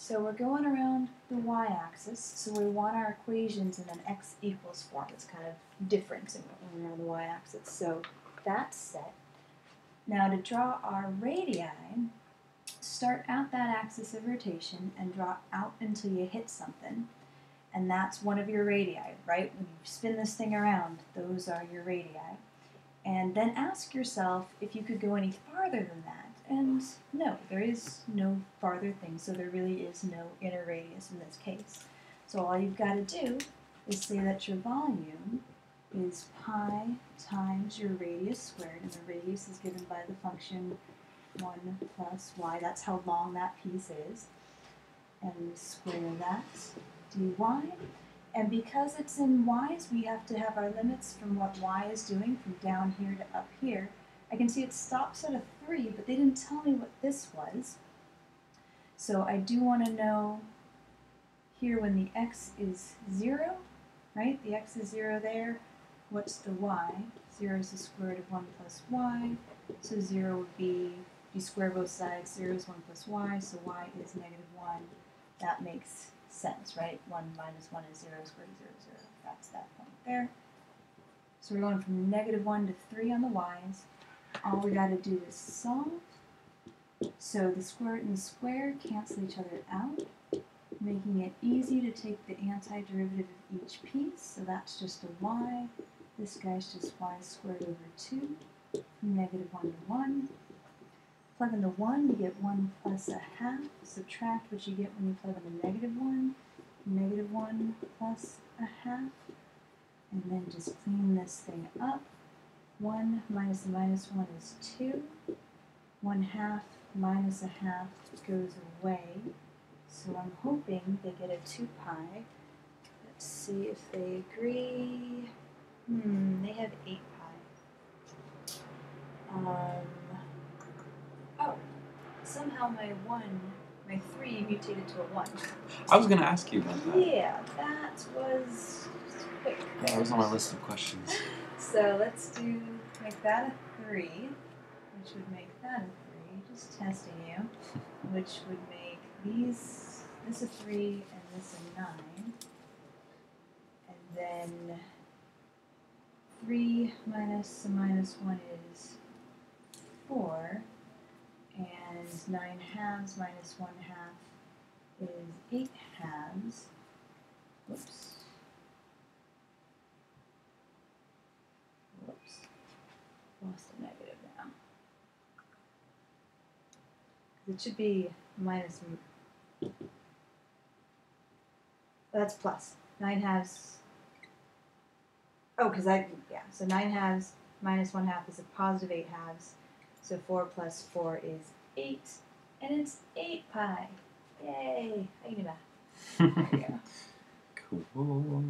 So we're going around the y-axis, so we want our equations in an x equals form. It's kind of different in going around the y-axis. So that's set. Now to draw our radii, start out that axis of rotation and draw out until you hit something. And that's one of your radii, right? When you spin this thing around, those are your radii. And then ask yourself if you could go any farther than that. And no, there is no farther thing, so there really is no inner radius in this case. So all you've got to do is say that your volume is pi times your radius squared, and the radius is given by the function 1 plus y. That's how long that piece is. And we square that dy. And because it's in y's, we have to have our limits from what y is doing from down here to up here. I can see it stops at a 3, but they didn't tell me what this was. So I do want to know here when the x is 0, right? The x is 0 there. What's the y? 0 is the square root of 1 plus y. So 0 would be, if you square both sides, 0 is 1 plus y, so y is negative 1. That makes sense, right? 1 minus 1 is 0, square root of 0 is 0. That's that point there. So we're going from negative 1 to 3 on the y's. All we got to do is solve. So the square root and the square cancel each other out, making it easy to take the antiderivative of each piece. So that's just a y. This guy's just y squared over 2 from negative 1 to 1. Plug in the 1, you get 1 plus a half. Subtract what you get when you plug in the negative 1. Negative 1 plus a half. And then just clean this thing up. 1 minus the minus 1 is 2. 1/2 minus a half goes away. So I'm hoping they get a 2 pi. Let's see if they agree. They have 8 pi. Oh, somehow my 3 mutated to a 1. I was going to ask you about that. Yeah, that was quick. That was on my list of questions. So let's make that a 3, which would make that a 3, just testing you, which would make this a 3 and this a 9. And then 3 minus the minus 1 is 4, and 9 halves minus 1/2 is 8 halves. Whoops. Lost a negative now. It should be minus. That's plus. 9 halves. Oh, because so 9 halves minus 1/2 is a positive 8 halves. So 4 plus 4 is 8. And it's 8 pi. Yay. I can do that. There you go. Cool.